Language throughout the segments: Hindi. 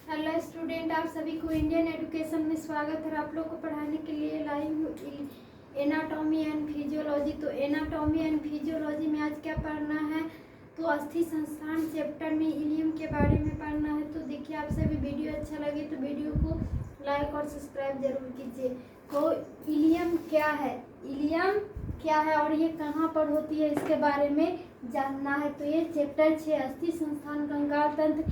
हेलो स्टूडेंट, आप सभी को इंडियन एजुकेशन में स्वागत है। आप लोग को पढ़ाने के लिए लाई हूँ एनाटॉमी एंड फिजियोलॉजी। तो एनाटॉमी एंड फिजियोलॉजी में आज क्या पढ़ना है, तो अस्थि संस्थान चैप्टर में इलियम के बारे में पढ़ना है। तो देखिए, आप सभी वीडियो अच्छा लगे तो वीडियो को लाइक और सब्सक्राइब जरूर कीजिए। तो इलियम क्या है, इलियम क्या है और ये कहाँ पर होती है, इसके बारे में जानना है। तो ये चैप्टर 6 अस्थि संस्थान कंकाल तंत्र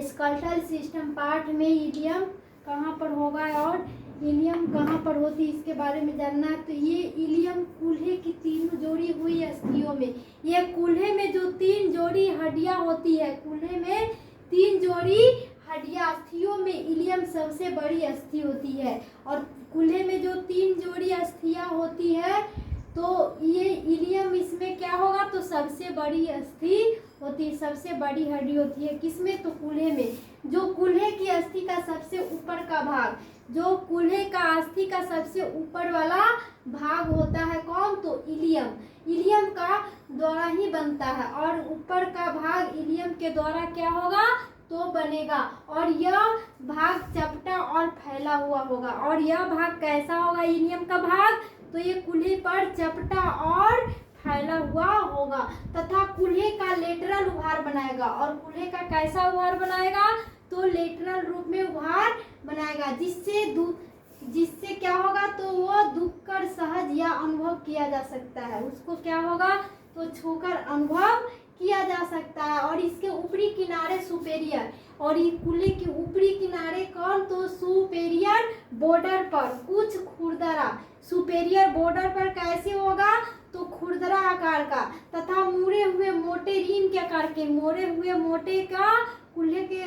स्केलेटल सिस्टम पार्ट में इलियम कहाँ पर होगा और इलियम कहाँ पर होती है, इसके बारे में जानना है। तो ये इलियम कूल्हे की तीन जोड़ी हुई अस्थियों में, ये कूल्हे में जो तीन जोड़ी हड्डियाँ होती है, कूल्हे में तीन जोड़ी हड्डियाँ अस्थियों में इलियम सबसे बड़ी अस्थि होती है। और कूल्हे में जो तीन जोड़ी अस्थियाँ होती है तो ये इलियम इसमें क्या होगा, तो सबसे बड़ी अस्थि होती है, सबसे बड़ी हड्डी होती है। किसमें, तो कूल्हे में। जो कूल्हे की अस्थि का सबसे ऊपर का भाग, जो कूल्हे का अस्थि का सबसे ऊपर वाला भाग होता है कौन, तो इलियम। इलियम का द्वारा ही बनता है और ऊपर का भाग इलियम के द्वारा क्या होगा, तो बनेगा। और यह भाग चपटा और फैला हुआ होगा। और यह भाग कैसा होगा, इलियम का भाग, तो ये कूल्हे पर चपटा और फैला हुआ होगा तथा कूल्हे का लेटरल उभार बनाएगा। और कूल्हे का कैसा उभार बनाएगा, तो लेटरल रूप में उभार बनाएगा, जिससे क्या होगा, तो वो दुखकर सहज या अनुभव किया जा सकता है। उसको क्या होगा, तो छूकर अनुभव किया जा सकता है। और इसके ऊपरी किनारे सुपेरियर, और ये कूल्हे के ऊपरी किनारे कौन, तो सुपेरियर बॉर्डर पर कुछ खुरदरा, सुपेरियर बॉर्डर पर कैसे होगा, तो खुरदरा आकार का तथा मुड़े हुए मोटे रीम के आकार के, मोड़े हुए मोटे का कूल्हे के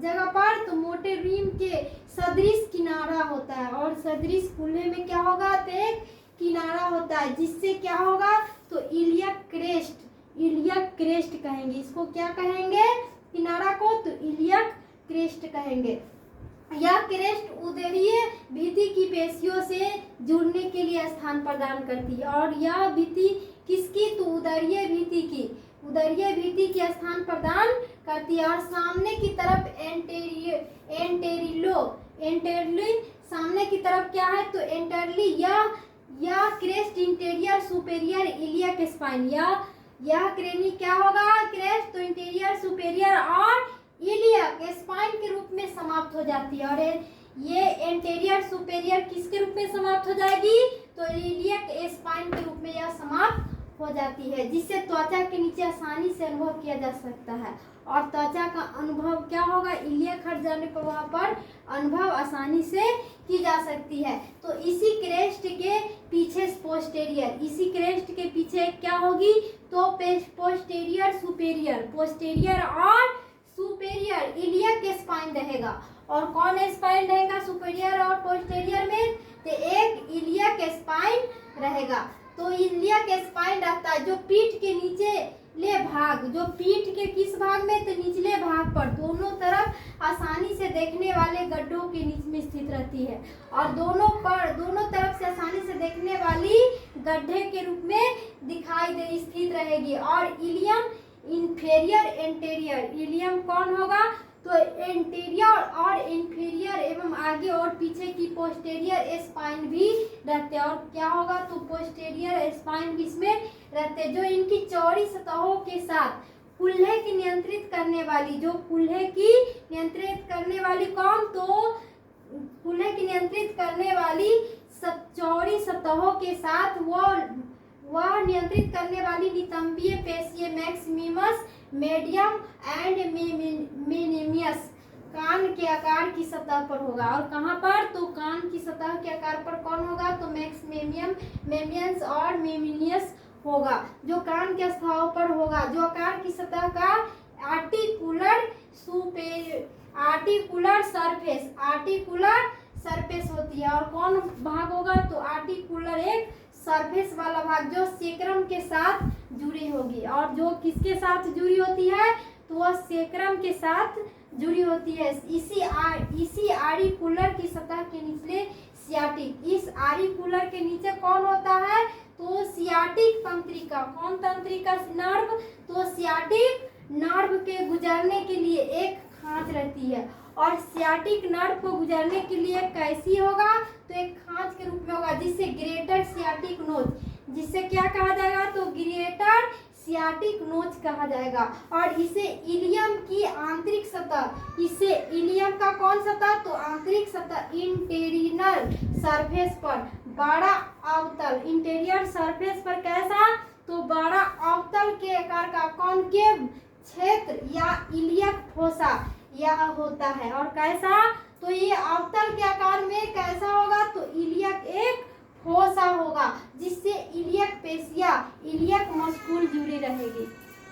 जगह पर, तो मोटे रीम के सदृश किनारा होता है। और सदृश कूल्हे में क्या होगा, तो एक किनारा होता है, जिससे क्या होगा, तो इलियक क्रेस्ट, इलियक क्रेस्ट कहेंगे इसको। क्या कहेंगे किनारा को, तो इलियक क्रेस्ट कहेंगे। यह क्रेस्ट उदरीय भित्ति की पेशियों से जुड़ने के लिए स्थान प्रदान करती है। और यह भित्ति किसकी, तो उदरीय भित्ति की, उदरीय भित्ति की स्थान प्रदान करती है। और सामने की तरफ एंटेरली सामने की तरफ क्या है, तो एंटरली, यह crest interior superior iliac spine, यह क्रेनी क्या होगा, क्रेस्ट, तो इंटीरियर सुपेरियर और इलियक स्पाइन के रूप में समाप्त हो जाती है। और ये एंटीरियर सुपेरियर किसके रूप में समाप्त हो जाएगी, तो इलियक स्पाइन के रूप में यह समाप्त हो जाती है, जिससे त्वचा के नीचे आसानी से अनुभव किया जा सकता है। और त्वचा का अनुभव क्या होगा, इलियक हट जाने पर वहाँ पर अनुभव आसानी से की जा सकती है। तो इसी क्रेस्ट के पीछे पोस्टेरियर, इसी क्रेस्ट के पीछे क्या होगी, तो पोस्टेरियर सुपेरियर, पोस्टेरियर और सुपेरियर इलियक स्पाइन रहेगा। और कौन स्पाइन रहेगा सुपेरियर और पोस्टेरियर में, तो एक इलियक स्पाइन रहेगा। तो इलियक स्पाइन रहता है जो पीठ के नीचे ले भाग, जो पीठ के किस भाग में, तो निचले भाग पर, दोनों तरफ आसानी से देखने वाले गड्ढों के नीचे में स्थित रहती है। और दोनों तरफ से आसानी से देखने वाली गड्ढे के रूप में स्थित रहेगी। और इलियम इंफेरियर एंटेरियर, इलियम कौन होगा, तो एंटेरियर और इंफीरियर एवं आगे और पीछे की पोस्टेरियर स्पाइन भी रहते हैं। और क्या होगा, तो पोस्टेरियर स्पाइन भी इसमें रहते हैं, जो इनकी चौड़ी सतहों के साथ कूल्हे की नियंत्रित करने वाली, जो कूल्हे की नियंत्रित करने वाली कौन, तो कूल्हे की नियंत्रित करने वाली चौड़ी सतहों के साथ वह नियंत्रित करने वाली नितंबीय पेशीय मैक्सिमिमस, मीडियम एंड मिनिमस कान के आकार की सतह पर होगा। और कहाँ पर, तो कान की सतह के आकार पर कौन होगा, तो मैक्सिमियम, मेमियंस और मेमिनियस होगा, जो कान के स्थानों पर होगा, जो आकार की सतह का आर्टिकुलर सरफेस होती है। और कौन भाग होगा, तो आर्टिकुलर एक सरफेस वाला भाग, जो सेक्रम के साथ जुड़ी होगी। और जो किसके साथ जुड़ी होती है, तो वह सेक्रम के साथ जुड़ी होती है। इसी आरिकुलर की सतह के निचले सियाटिक, इस आरिकुलर के नीचे कौन होता है, तो सियाटिक तंत्रिका, कौन तंत्रिका, नर्व, तो सियाटिक नर्व के गुजरने के लिए एक खांच रहती है और सियाटिक नर्व को गुजरने के लिए कैसी होगा, तो एक खांच के रूप में होगा, जिससे ग्रेटर सियाटिक नोच, जिससे क्या कहा जाएगा, तो ग्रेटर सियाटिक नोच कहा जाएगा। और इसे इलियम की आंतरिक सतह, इसे इलियम का कौन सतह, तो आंतरिक सतह, इंटेरियर सरफेस पर बड़ा अवतल, इंटीरियर सरफेस पर कैसा, तो बड़ा अवतल के आकार का कॉनकेव क्षेत्र या इलियक फोसा यह होता है। और कैसा, तो ये अवतल के आकार में कैसा होगा, तो इलियक एक फोसा होगा, जिससे इलियक पेशिया, इलियक मस्कुल जुड़ी रहेगी।